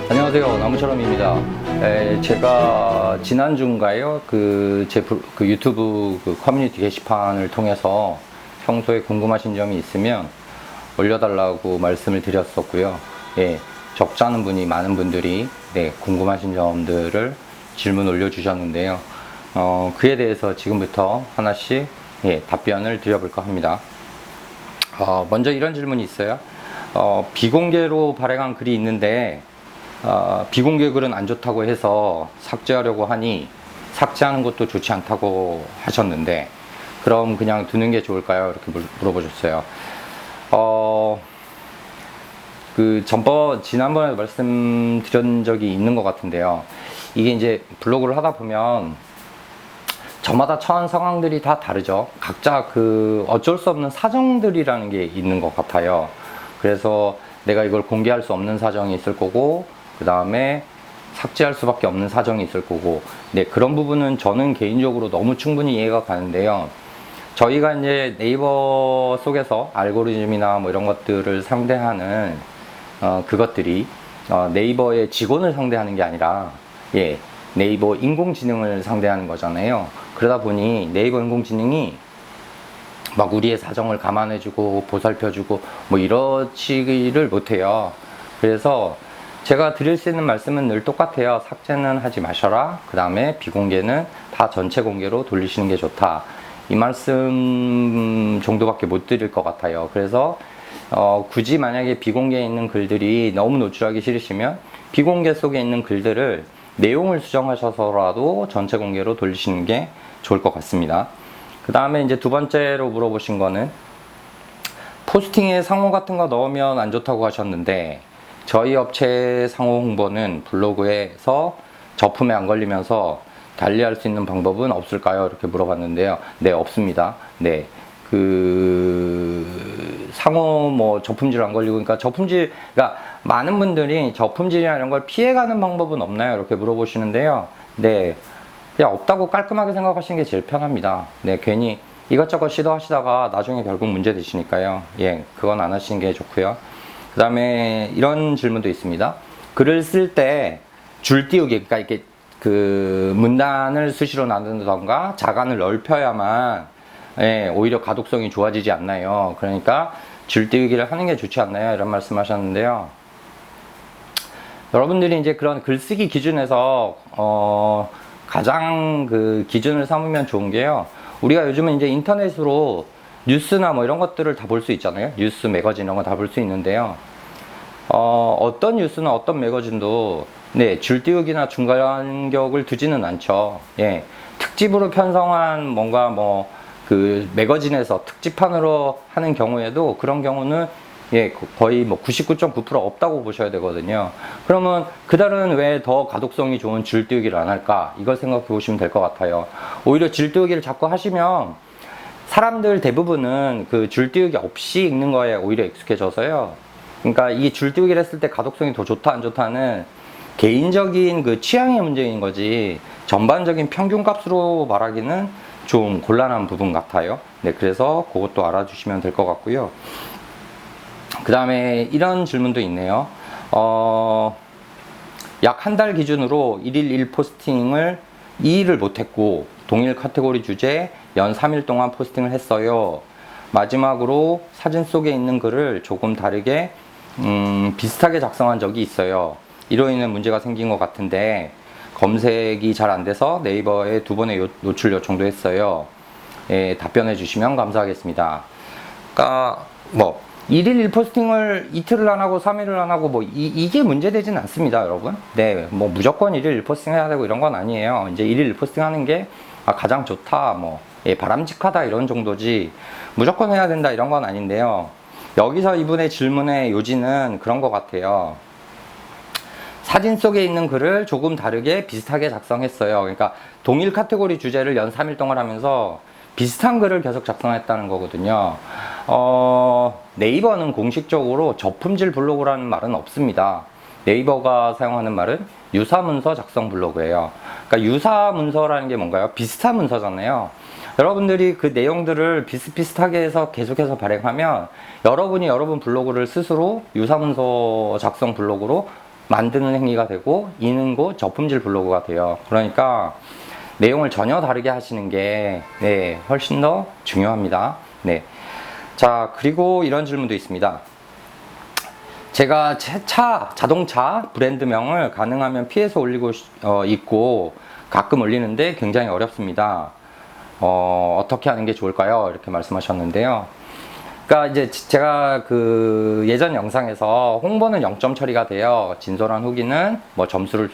안녕하세요. 나무처럼입니다. 제가 지난주인가요? 제 유튜브 커뮤니티 게시판을 통해서 평소에 궁금하신 점이 있으면 올려달라고 말씀을 드렸었고요. 적지 않은 분이 많은 분들이 궁금하신 점들을 질문 올려주셨는데요. 그에 대해서 지금부터 하나씩 답변을 드려볼까 합니다. 먼저 이런 질문이 있어요. 비공개로 발행한 글이 있는데 비공개 글은 안 좋다고 해서 삭제하려고 하니 삭제하는 것도 좋지 않다고 하셨는데 그럼 그냥 두는 게 좋을까요? 이렇게 물어보셨어요. 지난번에 말씀드린 적이 있는 것 같은데요. 이게 이제 블로그를 하다 보면 저마다 처한 상황들이 다 다르죠. 각자 어쩔 수 없는 사정들이라는 게 있는 것 같아요. 그래서 내가 이걸 공개할 수 없는 사정이 있을 거고, 그 다음에 삭제할 수밖에 없는 사정이 있을 거고, 그런 부분은 저는 개인적으로 너무 충분히 이해가 가는데요. 저희가 이제 네이버 속에서 알고리즘이나 뭐 이런 것들을 상대하는 그것들이 네이버의 직원을 상대하는 게 아니라 네이버 인공지능을 상대하는 거잖아요. 그러다 보니 네이버 인공지능이 막 우리의 사정을 감안해주고 보살펴주고 뭐 이러지를 못해요. 그래서 제가 드릴 수 있는 말씀은 늘 똑같아요. 삭제는 하지 마셔라. 그 다음에 비공개는 다 전체 공개로 돌리시는 게 좋다. 이 말씀 정도밖에 못 드릴 것 같아요. 그래서 굳이 만약에 비공개에 있는 글들이 너무 노출하기 싫으시면 비공개 속에 있는 글들을 내용을 수정하셔서라도 전체 공개로 돌리시는 게 좋을 것 같습니다. 그 다음에 이제 두 번째로 물어보신 거는 포스팅에 상호 같은 거 넣으면 안 좋다고 하셨는데 저희 업체 상호 홍보는 블로그에서 저품에 안 걸리면서 달리할 수 있는 방법은 없을까요? 이렇게 물어봤는데요. 네, 없습니다. 상호 저품질 안 걸리고, 그러니까 많은 분들이 저품질이나 이런 걸 피해가는 방법은 없나요? 이렇게 물어보시는데요. 그냥 없다고 깔끔하게 생각하시는 게 제일 편합니다. 괜히 이것저것 시도하시다가 나중에 결국 문제 되시니까요. 그건 안 하시는 게 좋고요. 그 다음에 이런 질문도 있습니다. 글을 쓸 때 줄 띄우기, 그러니까 이렇게 문단을 수시로 나눈다던가 자간을 넓혀야만 오히려 가독성이 좋아지지 않나요? 그러니까 줄 띄우기를 하는 게 좋지 않나요? 이런 말씀 하셨는데요. 여러분들이 이제 그런 글쓰기 기준에서 가장 기준을 삼으면 좋은 게요. 우리가 요즘은 이제 인터넷으로 뉴스나 뭐 이런 것들을 다 볼 수 있잖아요. 뉴스, 매거진 이런 거 다 볼 수 있는데요. 어떤 뉴스나 어떤 매거진도 줄 띄우기나 중간격을 두지는 않죠. 특집으로 편성한 뭔가 매거진에서 특집판으로 하는 경우에도 그런 경우는 거의 99.9% 없다고 보셔야 되거든요. 그러면 그달은 왜 더 가독성이 좋은 줄 띄우기를 안 할까? 이걸 생각해 보시면 될 것 같아요. 오히려 줄 띄우기를 자꾸 하시면 사람들 대부분은 줄 띄우기 없이 읽는 거에 오히려 익숙해져서요. 그러니까 이 줄 띄우기를 했을 때 가독성이 더 좋다 안 좋다는 개인적인 취향의 문제인 거지 전반적인 평균값으로 말하기는 좀 곤란한 부분 같아요. 그래서 그것도 알아주시면 될 것 같고요. 그 다음에 이런 질문도 있네요. 약 한 달 기준으로 1일 1포스팅을 2일을 못했고 동일 카테고리 주제 연 3일 동안 포스팅을 했어요. 마지막으로 사진 속에 있는 글을 조금 다르게 비슷하게 작성한 적이 있어요. 이로 인해 문제가 생긴 것 같은데 검색이 잘 안 돼서 네이버에 2번의 노출 요청도 했어요. 답변해 주시면 감사하겠습니다. 그러니까 1일 1포스팅을 이틀을 안 하고 3일을 안 하고 이게 문제되진 않습니다, 여러분. 무조건 1일 1포스팅 해야 되고 이런 건 아니에요. 이제 1일 1포스팅 하는 게 가장 좋다, 바람직하다 이런 정도지 무조건 해야 된다 이런 건 아닌데요. 여기서 이분의 질문의 요지는 그런 것 같아요. 사진 속에 있는 글을 조금 다르게 비슷하게 작성했어요. 그러니까 동일 카테고리 주제를 연 3일 동안 하면서 비슷한 글을 계속 작성했다는 거거든요. 네이버는 공식적으로 저품질 블로그라는 말은 없습니다. 네이버가 사용하는 말은 유사문서 작성 블로그예요. 그러니까 유사문서라는 게 뭔가요? 비슷한 문서잖아요. 여러분들이 그 내용들을 비슷비슷하게 해서 계속해서 발행하면 여러분이 여러분 블로그를 스스로 유사문서 작성 블로그로 만드는 행위가 되고 이능고 저품질 블로그가 돼요. 그러니까 내용을 전혀 다르게 하시는 게 네, 훨씬 더 중요합니다. 네. 자, 그리고 이런 질문도 있습니다. 제가 자동차 브랜드명을 가능하면 피해서 올리고 있고 가끔 올리는데 굉장히 어렵습니다. 어떻게 하는 게 좋을까요? 이렇게 말씀하셨는데요. 그러니까 이제 제가 그 예전 영상에서 홍보는 0점 처리가 돼요. 진솔한 후기는 뭐 점수를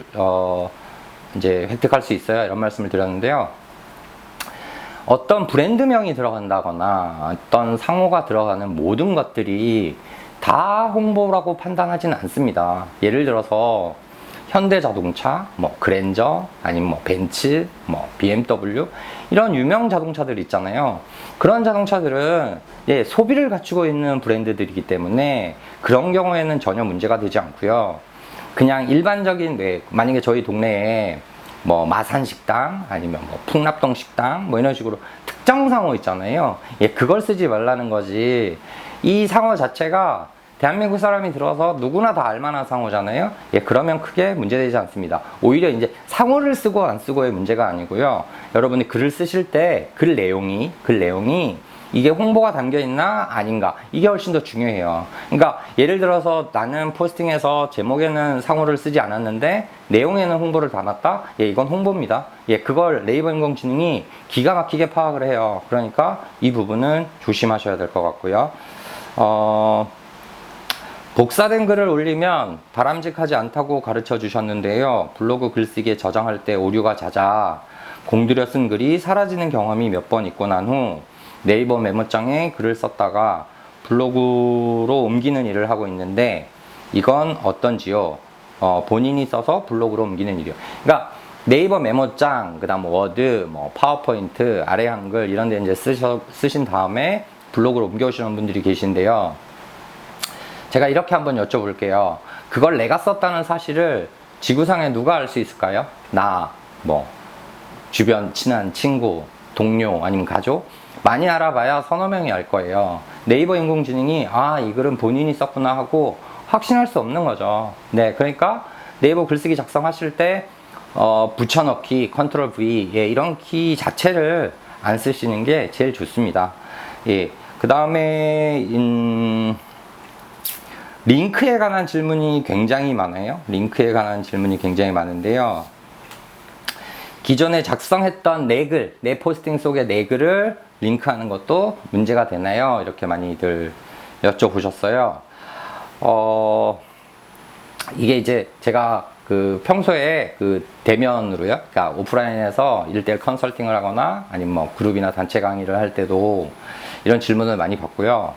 이제 획득할 수 있어요. 이런 말씀을 드렸는데요. 어떤 브랜드명이 들어간다거나 어떤 상호가 들어가는 모든 것들이 다 홍보라고 판단하지는 않습니다. 예를 들어서 현대자동차, 뭐 그랜저, 아니면 뭐 벤츠, 뭐 BMW 이런 유명 자동차들 있잖아요. 그런 자동차들은 예, 소비를 갖추고 있는 브랜드들이기 때문에 그런 경우에는 전혀 문제가 되지 않고요. 그냥 일반적인 만약에 저희 동네에 뭐 마산식당 아니면 뭐 풍납동 식당 뭐 이런 식으로 특정 상호 있잖아요. 예, 그걸 쓰지 말라는 거지. 이 상호 자체가 대한민국 사람이 들어서 누구나 다 알만한 상호잖아요. 예, 그러면 크게 문제되지 않습니다. 오히려 이제 상호를 쓰고 안 쓰고의 문제가 아니고요. 여러분이 글을 쓰실 때 글 내용이 이게 홍보가 담겨 있나 아닌가 이게 훨씬 더 중요해요. 그러니까 예를 들어서 나는 포스팅에서 제목에는 상호를 쓰지 않았는데 내용에는 홍보를 담았다. 예, 이건 홍보입니다. 예, 그걸 네이버 인공지능이 기가 막히게 파악을 해요. 그러니까 이 부분은 조심하셔야 될 것 같고요. 복사된 글을 올리면 바람직하지 않다고 가르쳐 주셨는데요. 블로그 글쓰기에 저장할 때 오류가 잦아 공들여 쓴 글이 사라지는 경험이 몇 번 있고 난 후 네이버 메모장에 글을 썼다가 블로그로 옮기는 일을 하고 있는데 이건 어떤지요? 본인이 써서 블로그로 옮기는 일이요. 그러니까 네이버 메모장, 그 다음 워드, 뭐 파워포인트, 아래 한글 이런 데 이제 쓰신 다음에 블로그로 옮겨오시는 분들이 계신데요. 제가 이렇게 한번 여쭤볼게요. 그걸 내가 썼다는 사실을 지구상에 누가 알 수 있을까요? 나, 뭐 주변 친한 친구, 동료, 아니면 가족? 많이 알아봐야 서너 명이 알 거예요. 네이버 인공지능이 이 글은 본인이 썼구나 하고 확신할 수 없는 거죠. 네, 그러니까 네이버 글쓰기 작성하실 때 붙여넣기, 컨트롤 V 예, 이런 키 자체를 안 쓰시는 게 제일 좋습니다. 예, 그 다음에 링크에 관한 질문이 굉장히 많아요. 링크에 관한 질문이 굉장히 많은데요. 기존에 작성했던 내 글, 내 포스팅 속의 내 글을 링크하는 것도 문제가 되나요? 이렇게 많이들 여쭤보셨어요. 이게 이제 제가 그 평소에 그 대면으로요, 그러니까 오프라인에서 1:1 컨설팅을 하거나 아니면 뭐 그룹이나 단체 강의를 할 때도 이런 질문을 많이 받고요.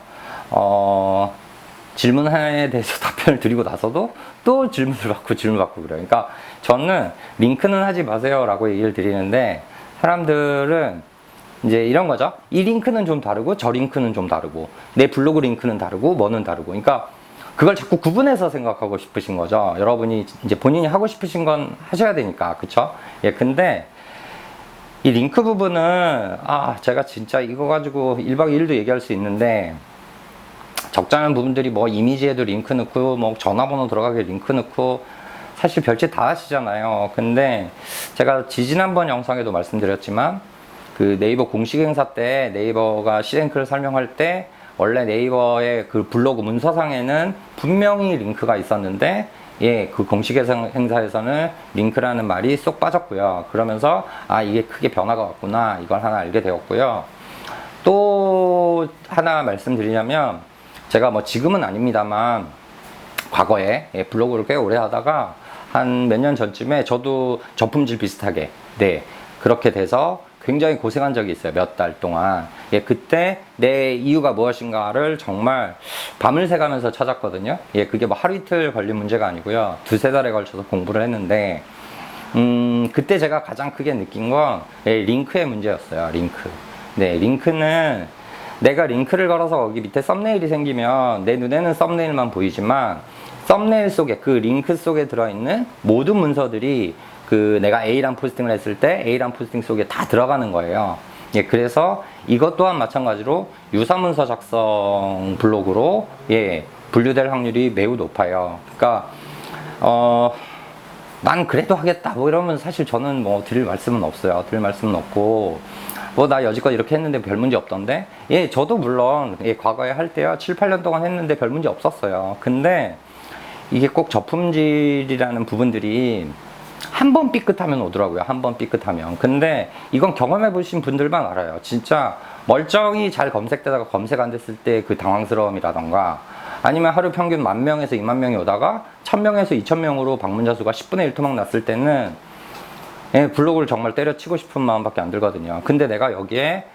질문 하나에 대해서 답변을 드리고 나서도 또 질문을 받고 그래요. 그러니까 저는 링크는 하지 마세요 라고 얘기를 드리는데 사람들은 이제 이런 거죠. 이 링크는 좀 다르고 저 링크는 좀 다르고 내 블로그 링크는 다르고 뭐는 다르고 그러니까 그걸 자꾸 구분해서 생각하고 싶으신 거죠. 여러분이 이제 본인이 하고 싶으신 건 하셔야 되니까 그쵸? 예, 근데 이 링크 부분은 제가 진짜 이거 가지고 1박 2일도 얘기할 수 있는데 적잖은 부분들이 뭐 이미지에도 링크 넣고 뭐 전화번호 들어가게 링크 넣고 사실 별짓 다 하시잖아요. 근데 제가 지지난번 영상에도 말씀드렸지만 그 네이버 공식 행사 때 네이버가 시랭크를 설명할 때 원래 네이버의 그 블로그 문서상에는 분명히 링크가 있었는데 예, 그 공식 행사에서는 링크라는 말이 쏙 빠졌고요. 그러면서 이게 크게 변화가 왔구나 이걸 하나 알게 되었고요. 또 하나 말씀드리자면 제가 뭐 지금은 아닙니다만 과거에 블로그를 꽤 오래 하다가 한 몇 년 전쯤에 저도 저품질 비슷하게 그렇게 돼서 굉장히 고생한 적이 있어요. 몇 달 동안. 예, 그때 내 이유가 무엇인가를 정말 밤을 새가면서 찾았거든요. 예, 그게 뭐 하루 이틀 걸린 문제가 아니고요. 두세 달에 걸쳐서 공부를 했는데 그때 제가 가장 크게 느낀 건 링크의 문제였어요. 링크. 네, 링크는 내가 링크를 걸어서 거기 밑에 썸네일이 생기면 내 눈에는 썸네일만 보이지만 썸네일 속에 그 링크 속에 들어있는 모든 문서들이 그 내가 A란 포스팅을 했을 때 A란 포스팅 속에 다 들어가는 거예요. 예, 그래서 이것 또한 마찬가지로 유사문서 작성 블로그로 예, 분류될 확률이 매우 높아요. 그러니까 난 그래도 하겠다 뭐 이러면 사실 저는 뭐 드릴 말씀은 없어요. 드릴 말씀은 없고 뭐 나 여지껏 이렇게 했는데 별 문제 없던데, 예, 저도 물론 예, 과거에 할 때요 7, 8년 동안 했는데 별 문제 없었어요. 근데 이게 꼭 저품질이라는 부분들이 한 번 삐끗하면 오더라고요. 한 번 삐끗하면. 근데 이건 경험해 보신 분들만 알아요. 진짜 멀쩡히 잘 검색되다가 검색 안 됐을 때 그 당황스러움이라던가, 아니면 하루 평균 10,000명에서 20,000명이 오다가 1,000명에서 2,000명으로 방문자 수가 10분의 1 토막 났을 때는 예, 블로그를 정말 때려치고 싶은 마음밖에 안 들거든요. 근데 내가 여기에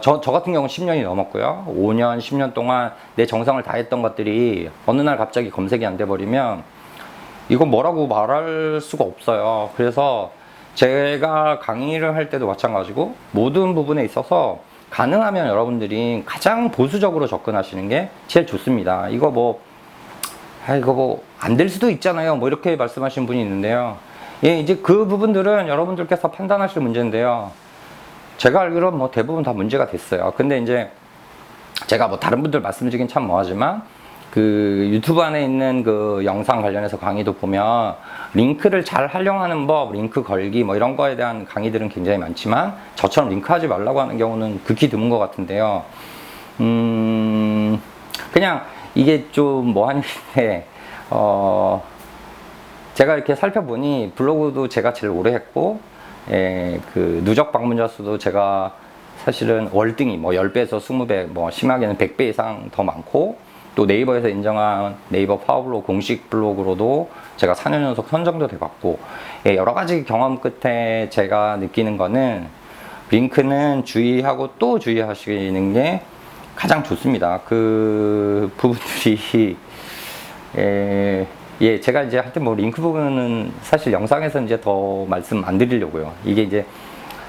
저 같은 경우는 10년이 넘었고요. 5년, 10년 동안 내 정성을 다했던 것들이 어느 날 갑자기 검색이 안 돼 버리면 이건 뭐라고 말할 수가 없어요. 그래서 제가 강의를 할 때도 마찬가지고 모든 부분에 있어서 가능하면 여러분들이 가장 보수적으로 접근하시는 게 제일 좋습니다. 이거 뭐 안 될 수도 있잖아요. 뭐 이렇게 말씀하시는 분이 있는데요. 예, 이제 그 부분들은 여러분들께서 판단하실 문제인데요. 제가 알기로는 뭐 대부분 다 문제가 됐어요. 근데 이제 제가 뭐 다른 분들 말씀드리긴 참 뭐하지만 그 유튜브 안에 있는 그 영상 관련해서 강의도 보면 링크를 잘 활용하는 법, 링크 걸기 뭐 이런 거에 대한 강의들은 굉장히 많지만 저처럼 링크하지 말라고 하는 경우는 극히 드문 것 같은데요. 그냥 이게 좀 뭐하는데 제가 이렇게 살펴보니 블로그도 제가 제일 오래 했고, 예, 그 누적 방문자 수도 제가 사실은 월등히 뭐 10배에서 20배, 뭐 심하게는 100배 이상 더 많고, 또 네이버에서 인정한 네이버 파워블로그 공식 블로그로도 제가 4년 연속 선정도 돼봤고, 예, 여러 가지 경험 끝에 제가 느끼는 거는 링크는 주의하고 또 주의하시는 게 가장 좋습니다. 그 부분들이 예, 제가 이제 하여튼 뭐 링크 부분은 사실 영상에서 이제 더 말씀 안 드리려고요. 이게 이제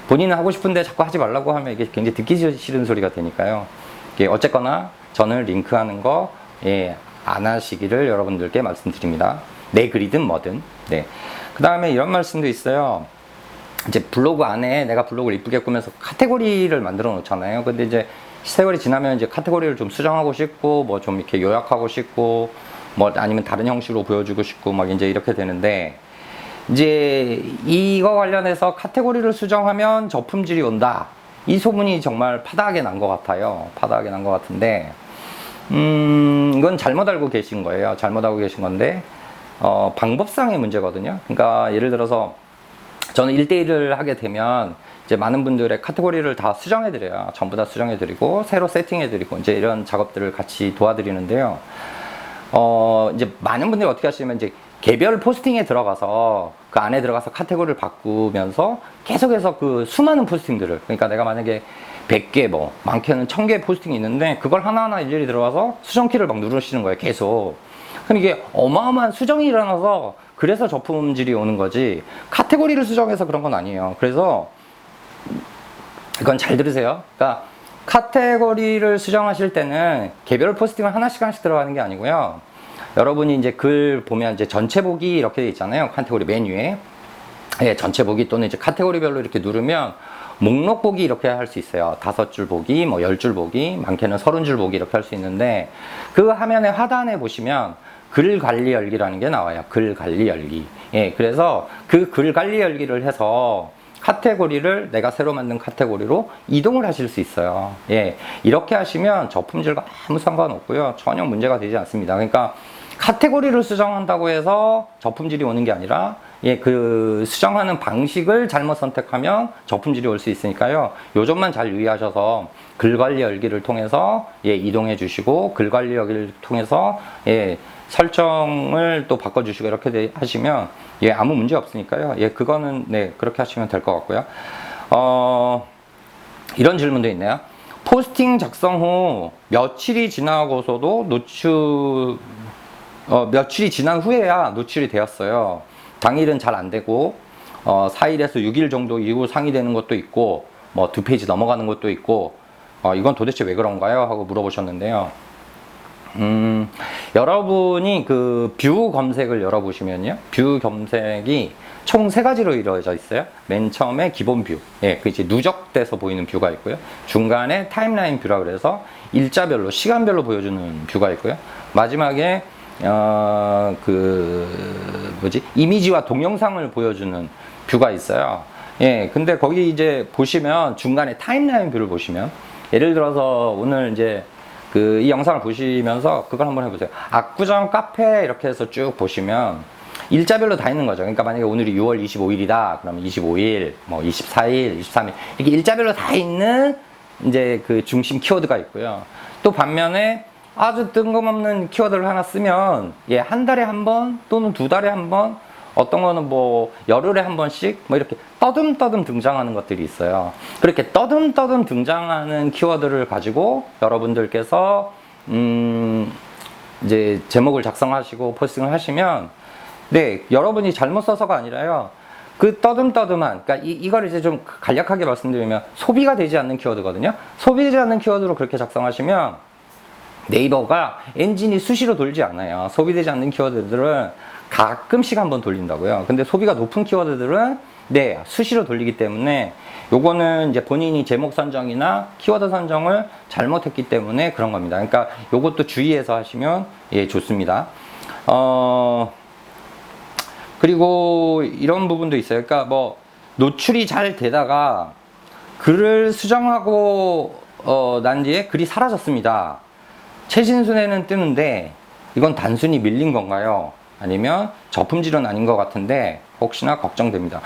본인은 하고 싶은데 자꾸 하지 말라고 하면 이게 굉장히 듣기 싫은 소리가 되니까요. 예, 어쨌거나 저는 링크하는 거 예, 안 하시기를 여러분들께 말씀드립니다. 내 글이든 뭐든. 네. 그 다음에 이런 말씀도 있어요. 이제 블로그 안에 내가 블로그를 이쁘게 꾸면서 카테고리를 만들어 놓잖아요. 근데 이제 세월이 지나면 이제 카테고리를 좀 수정하고 싶고, 뭐 좀 이렇게 요약하고 싶고, 뭐 아니면 다른 형식으로 보여주고 싶고, 막 이제 이렇게 되는데, 이제 이거 관련해서 카테고리를 수정하면 저품질이 온다. 이 소문이 정말 파다하게 난 것 같아요. 파다하게 난 것 같은데, 이건 잘못 알고 계신 거예요. 잘못 알고 계신 건데, 방법상의 문제거든요. 그러니까 예를 들어서 저는 1대1을 하게 되면 이제 많은 분들의 카테고리를 다 수정해드려요. 전부 다 수정해드리고, 새로 세팅해드리고, 이제 이런 작업들을 같이 도와드리는데요. 이제 많은 분들이 어떻게 하시냐면 이제 개별 포스팅에 들어가서 그 안에 들어가서 카테고리를 바꾸면서 계속해서 그 수많은 포스팅들을, 그러니까 내가 만약에 100개 뭐 많게는 1000개 포스팅이 있는데 그걸 하나하나 일일이 들어가서 수정키를 막 누르시는 거예요. 계속. 그럼 이게 어마어마한 수정이 일어나서 그래서 저품질이 오는 거지, 카테고리를 수정해서 그런 건 아니에요. 그래서 이건 잘 들으세요. 그러니까 카테고리를 수정하실 때는 개별 포스팅을 하나씩 들어가는 게 아니고요. 여러분이 이제 글 보면 이제 전체 보기 이렇게 돼 있잖아요. 카테고리 메뉴에. 예, 전체 보기 또는 이제 카테고리별로 이렇게 누르면 목록 보기 이렇게 할 수 있어요. 5줄 보기, 뭐 10줄 보기, 많게는 30줄 보기 이렇게 할 수 있는데, 그 화면의 하단에 보시면 글 관리 열기라는 게 나와요. 글 관리 열기. 예, 그래서 그 글 관리 열기를 해서 카테고리를 내가 새로 만든 카테고리로 이동을 하실 수 있어요. 예, 이렇게 하시면 저품질과 아무 상관없고요. 전혀 문제가 되지 않습니다. 그러니까 카테고리를 수정한다고 해서 저품질이 오는 게 아니라, 예, 그 수정하는 방식을 잘못 선택하면 저품질이 올 수 있으니까요. 요 점만 잘 유의하셔서 글 관리 열기를 통해서 예, 이동해 주시고, 글 관리 열기를 통해서 예, 설정을 또 바꿔주시고 이렇게 하시면 예, 아무 문제 없으니까요. 예, 그거는 네, 그렇게 하시면 될 것 같고요. 이런 질문도 있네요. 포스팅 작성 후 며칠이 지나고서도 며칠이 지난 후에야 노출이 되었어요. 당일은 잘 안 되고 4일에서 6일 정도 이후 상의되는 것도 있고, 뭐 2페이지 넘어가는 것도 있고, 이건 도대체 왜 그런가요? 하고 물어보셨는데요. 여러분이 그 뷰 검색을 열어보시면요. 뷰 검색이 총 세 가지로 이루어져 있어요. 맨 처음에 기본 뷰. 예, 그 이제 누적돼서 보이는 뷰가 있고요. 중간에 타임라인 뷰라 그래서 일자별로, 시간별로 보여주는 뷰가 있고요. 마지막에, 이미지와 동영상을 보여주는 뷰가 있어요. 예, 근데 거기 이제 보시면 중간에 타임라인 뷰를 보시면 예를 들어서 오늘 이제 이 영상을 보시면서 그걸 한번 해보세요. 압구정 카페 이렇게 해서 쭉 보시면 일자별로 다 있는 거죠. 그러니까 만약에 오늘이 6월 25일이다. 그러면 25일, 뭐 24일, 23일 이렇게 일자별로 다 있는 이제 그 중심 키워드가 있고요. 또 반면에 아주 뜬금없는 키워드를 하나 쓰면 한 달에 한 번 또는 두 달에 한 번 어떤 거는 뭐 열흘에 한 번씩 뭐 이렇게 떠듬떠듬 등장하는 것들이 있어요. 그렇게 떠듬떠듬 등장하는 키워드를 가지고 여러분들께서 이제 제목을 작성하시고 포스팅을 하시면 여러분이 잘못 써서가 아니라요. 그 떠듬떠듬한, 그러니까 이걸 이제 좀 간략하게 말씀드리면 소비가 되지 않는 키워드거든요. 소비되지 않는 키워드로 그렇게 작성하시면 네이버가 엔진이 수시로 돌지 않아요. 소비되지 않는 키워드들은 가끔씩 한번 돌린다고요. 근데 소비가 높은 키워드들은 수시로 돌리기 때문에 요거는 이제 본인이 제목 선정이나 키워드 선정을 잘못했기 때문에 그런 겁니다. 그러니까 요것도 주의해서 하시면 좋습니다. 그리고 이런 부분도 있어요. 그러니까 뭐 노출이 잘 되다가 글을 수정하고 난 뒤에 글이 사라졌습니다. 최신 순에는 뜨는데 이건 단순히 밀린 건가요? 아니면 저품질은 아닌 것 같은데 혹시나 걱정됩니다.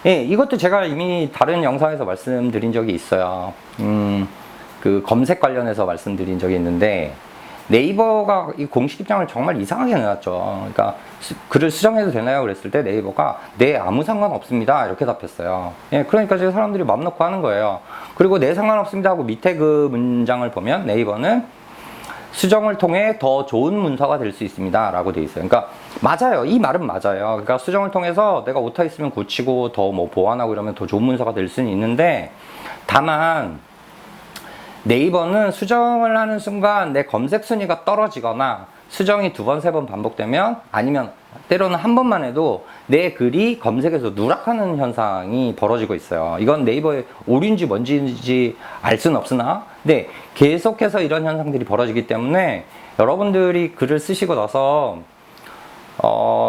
이것도 제가 이미 다른 영상에서 말씀드린 적이 있어요. 그 검색 관련해서 말씀드린 적이 있는데 네이버가 이 공식 입장을 정말 이상하게 내놨죠. 그러니까 글을 수정해도 되나요? 그랬을 때 네이버가 아무 상관없습니다 이렇게 답했어요. 그러니까 지금 사람들이 맘 놓고 하는 거예요. 그리고 상관없습니다 하고 밑에 그 문장을 보면 네이버는 수정을 통해 더 좋은 문서가 될 수 있습니다 라고 돼 있어요. 그러니까 맞아요. 이 말은 맞아요. 그러니까 수정을 통해서 내가 오타 있으면 고치고 더 뭐 보완하고 이러면 더 좋은 문서가 될 수는 있는데, 다만 네이버는 수정을 하는 순간 내 검색 순위가 떨어지거나 수정이 두 번, 세 번 반복되면, 아니면 때로는 한 번만 해도 내 글이 검색에서 누락하는 현상이 벌어지고 있어요. 이건 네이버의 오류인지 뭔지인지 알 수는 없으나 계속해서 이런 현상들이 벌어지기 때문에 여러분들이 글을 쓰시고 나서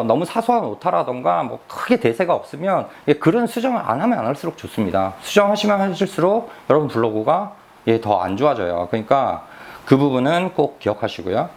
너무 사소한 오타라던가 뭐 크게 대세가 없으면 글은 수정을 안 하면 안 할수록 좋습니다. 수정하시면 하실수록 여러분 블로그가 더 안 좋아져요. 그러니까 그 부분은 꼭 기억하시고요.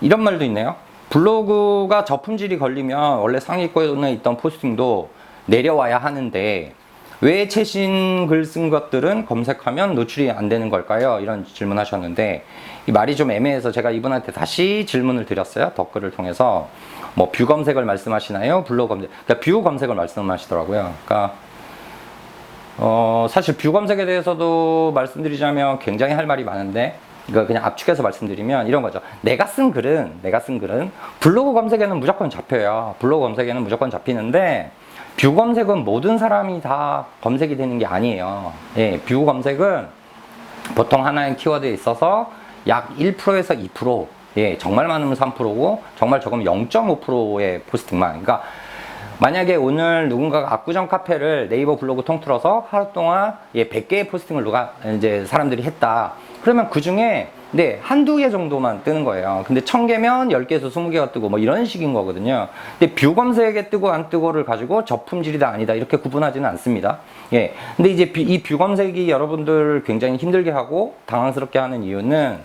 이런 말도 있네요. 블로그가 저품질이 걸리면 원래 상위권에 있던 포스팅도 내려와야 하는데 왜 최신 글 쓴 것들은 검색하면 노출이 안 되는 걸까요? 이런 질문 하셨는데 이 말이 좀 애매해서 제가 이분한테 다시 질문을 드렸어요. 댓글을 통해서 뭐 뷰 검색을 말씀하시나요? 블로그 검색, 그러니까 뷰 검색을 말씀하시더라고요. 그러니까 사실 뷰 검색에 대해서도 말씀드리자면 굉장히 할 말이 많은데 이거 그냥 압축해서 말씀드리면 이런 거죠. 내가 쓴 글은 블로그 검색에는 무조건 잡혀요. 블로그 검색에는 무조건 잡히는데 뷰 검색은 모든 사람이 다 검색이 되는 게 아니에요. 뷰 검색은 보통 하나의 키워드에 있어서 약 1%에서 2%, 정말 많으면 3%고 정말 적으면 0.5%의 포스팅만. 그러니까 만약에 오늘 누군가가 압구정 카페를 네이버 블로그 통틀어서 하루 동안 100개의 포스팅을 사람들이 했다. 그러면 그 중에 한두 개 정도만 뜨는 거예요. 근데 1000개면 10개에서 20개가 뜨고 뭐 이런 식인 거거든요. 근데 뷰 검색에 뜨고 안 뜨고를 가지고 저품질이다 아니다 이렇게 구분하지는 않습니다. 근데 이제 이 뷰 검색이 여러분들 굉장히 힘들게 하고 당황스럽게 하는 이유는,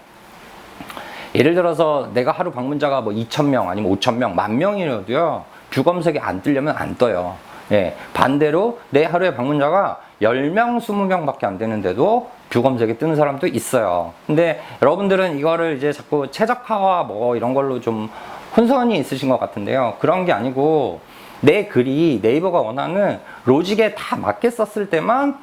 예를 들어서 내가 하루 방문자가 뭐 2,000명 아니면 5,000명, 10,000명이라도요. 뷰 검색이 안 뜨려면 안 떠요. 반대로 내 하루에 방문자가 10명, 20명 밖에 안 되는데도 뷰 검색에 뜨는 사람도 있어요. 근데 여러분들은 이거를 이제 자꾸 최적화와 뭐 이런 걸로 좀 혼선이 있으신 것 같은데요. 그런 게 아니고 내 글이 네이버가 원하는 로직에 다 맞게 썼을 때만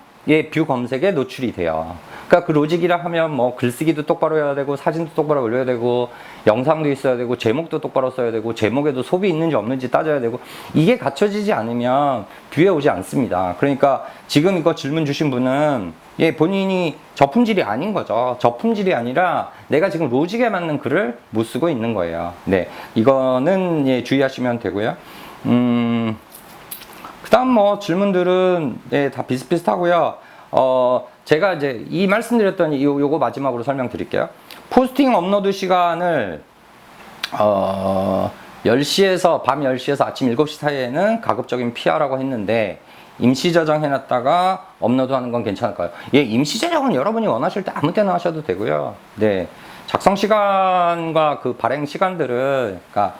뷰 검색에 노출이 돼요. 그러니까 그 로직이라 하면 뭐 글쓰기도 똑바로 해야 되고 사진도 똑바로 올려야 되고 영상도 있어야 되고 제목도 똑바로 써야 되고 제목에도 소비 있는지 없는지 따져야 되고 이게 갖춰지지 않으면 뷰에 오지 않습니다. 그러니까 지금 이거 질문 주신 분은 본인이 저품질이 아닌 거죠. 저품질이 아니라 내가 지금 로직에 맞는 글을 못 쓰고 있는 거예요. 네, 이거는 주의하시면 되고요. 그다음 뭐 질문들은 다 비슷비슷하고요. 제가 이제 이 말씀드렸던 요거 마지막으로 설명드릴게요. 포스팅 업로드 시간을 10시에서 밤 10시에서 아침 7시 사이에는 가급적이면 피하라고 했는데 임시 저장 해놨다가 업로드하는 건 괜찮을까요? 임시 저장은 여러분이 원하실 때 아무 때나 하셔도 되고요. 네, 작성 시간과 그 발행 시간들은 그러니까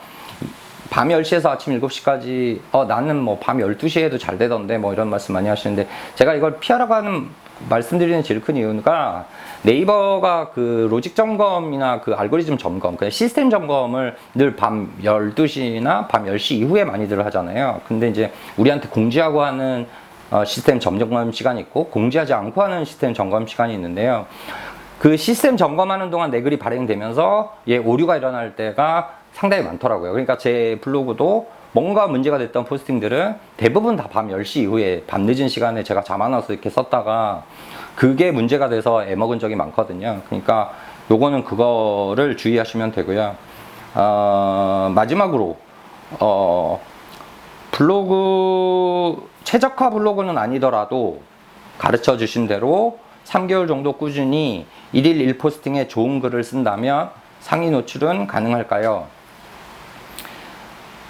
밤 10시에서 아침 7시까지 나는 뭐 밤 12시에도 잘 되던데 뭐 이런 말씀 많이 하시는데 제가 이걸 피하라고 하는 말씀드리는 제일 큰 이유가 네이버가 그 로직 점검이나 그 알고리즘 점검, 그냥 시스템 점검을 늘 밤 12시나 밤 10시 이후에 많이들 하잖아요. 근데 이제 우리한테 공지하고 하는 시스템 점검 시간이 있고 공지하지 않고 하는 시스템 점검 시간이 있는데요. 그 시스템 점검하는 동안 내 글이 발행되면서 오류가 일어날 때가 상당히 많더라고요. 그러니까 제 블로그도 뭔가 문제가 됐던 포스팅들은 대부분 다 밤 10시 이후에 밤 늦은 시간에 제가 잠 안 와서 이렇게 썼다가 그게 문제가 돼서 애먹은 적이 많거든요. 그러니까 요거는 그거를 주의하시면 되고요. 마지막으로 블로그 최적화 블로그는 아니더라도 가르쳐 주신 대로 3개월 정도 꾸준히 1일 1포스팅에 좋은 글을 쓴다면 상위 노출은 가능할까요?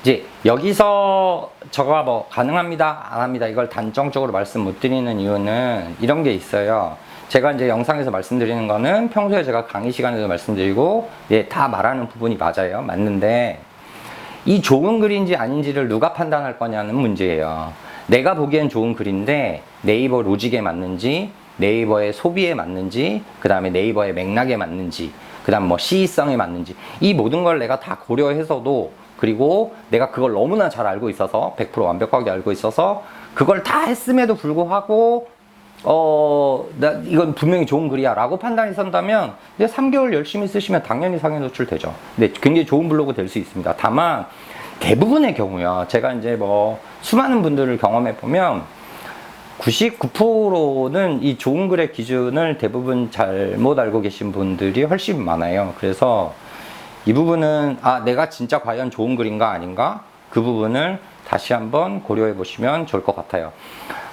이제 여기서 저가 뭐 가능합니다, 안 합니다 이걸 단정적으로 말씀 못 드리는 이유는 이런 게 있어요. 제가 이제 영상에서 말씀드리는 거는 평소에 제가 강의 시간에도 말씀드리고 다 말하는 부분이 맞아요. 맞는데 이 좋은 글인지 아닌지를 누가 판단할 거냐는 문제예요. 내가 보기엔 좋은 글인데 네이버 로직에 맞는지, 네이버의 소비에 맞는지, 그 다음에 네이버의 맥락에 맞는지, 그 다음 뭐 시의성에 맞는지 이 모든 걸 내가 다 고려해서도 그리고 내가 그걸 너무나 잘 알고 있어서 100% 완벽하게 알고 있어서 그걸 다 했음에도 불구하고 나 이건 분명히 좋은 글이야 라고 판단이 선다면 이제 3개월 열심히 쓰시면 당연히 상위 노출 되죠. 근데 굉장히 좋은 블로그 될 수 있습니다. 다만 대부분의 경우요, 제가 이제 뭐 수많은 분들을 경험해 보면 99%는 이 좋은 글의 기준을 대부분 잘못 알고 계신 분들이 훨씬 많아요. 그래서 이 부분은 내가 진짜 과연 좋은 글인가 아닌가 그 부분을 다시 한번 고려해 보시면 좋을 것 같아요.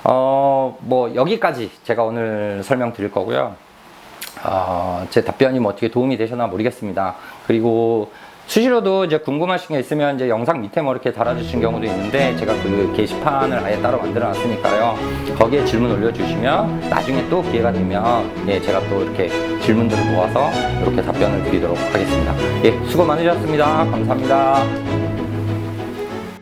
뭐 여기까지 제가 오늘 설명드릴 거고요. 제 답변이 뭐 어떻게 도움이 되셨나 모르겠습니다. 그리고 수시로도 이제 궁금하신 게 있으면 이제 영상 밑에 뭐 이렇게 달아주신 경우도 있는데 제가 그 게시판을 아예 따로 만들어 놨으니까요. 거기에 질문 올려주시면 나중에 또 기회가 되면 제가 또 이렇게 질문들을 모아서 이렇게 답변을 드리도록 하겠습니다. 수고 많으셨습니다. 감사합니다.